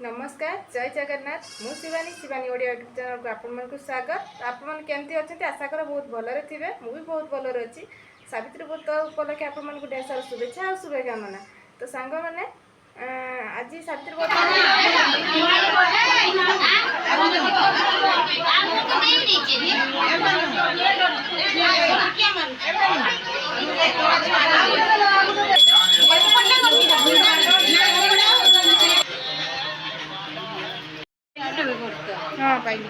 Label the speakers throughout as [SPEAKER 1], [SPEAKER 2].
[SPEAKER 1] नमस्कार जय जगन्नाथ मु शिवानी शिवानी ओडिया यूट्यूब चैनल को आपको स्वागत। आपण केमती अच्छे आशा कर बहुत भलरे थे मुझे बहुत भलरे अच्छी। सावित्री व्रत उपलक्षे आपको ढेर सारा शुभेच्छा और शुभकामना। तो सांग मैंने आज सावित्री व्रत हाँ पाइली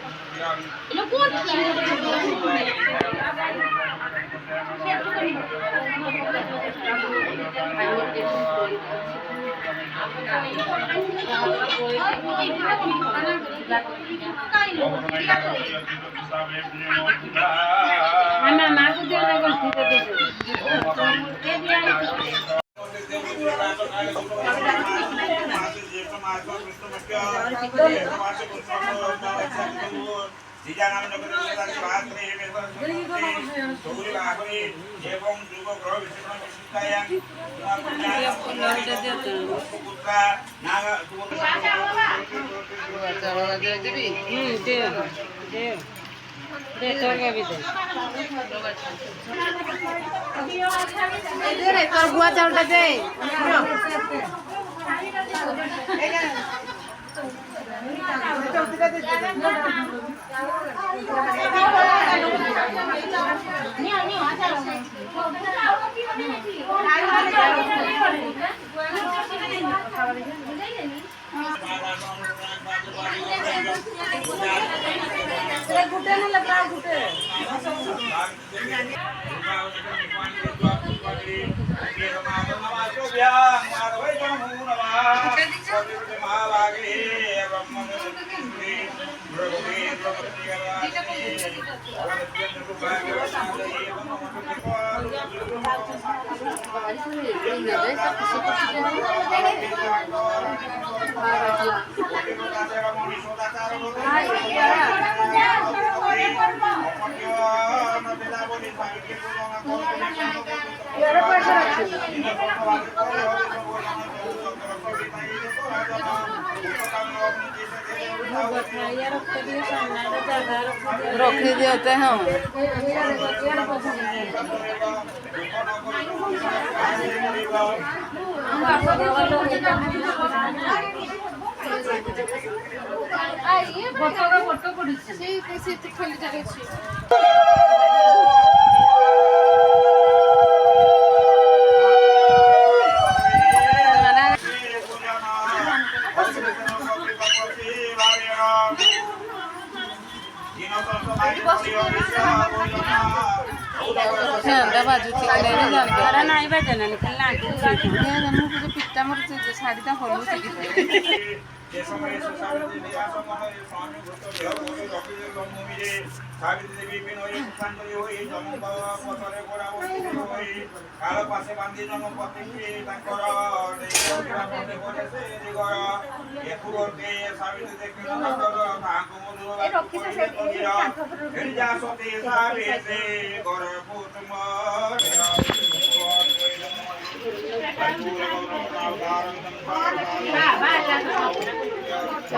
[SPEAKER 1] गुआ चाउल दे रखी देते हैं पिता मोर शाढ़ीटा हलुची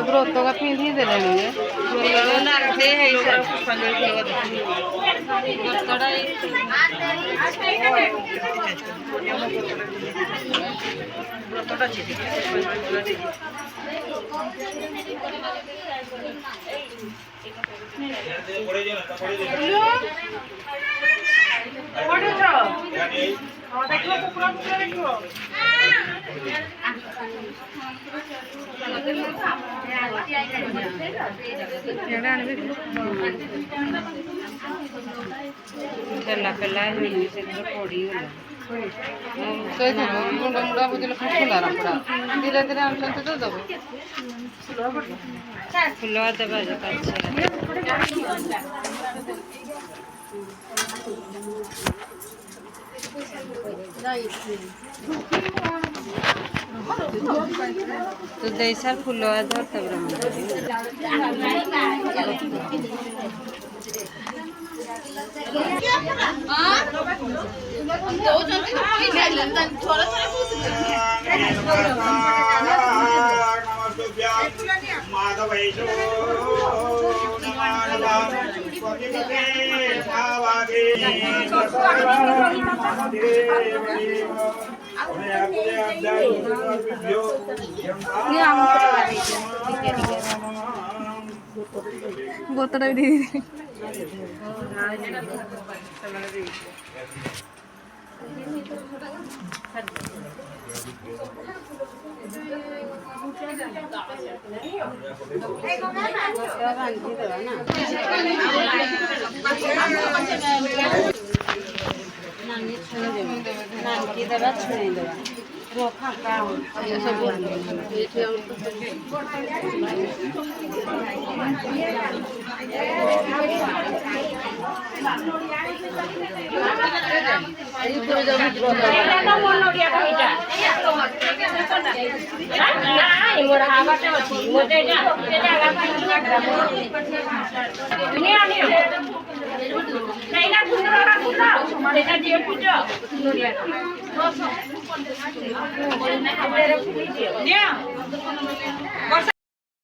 [SPEAKER 1] व्रत का पिंधि दे मुंडा मुंडा बुझे फुला पड़ा धीरे धीरे आम तो दब फुलवा देवा तो जैसा फुलवा धर तब
[SPEAKER 2] बोतल भी
[SPEAKER 3] नानकी देवा छुई देवा वो फाका ये सब
[SPEAKER 4] Yeah.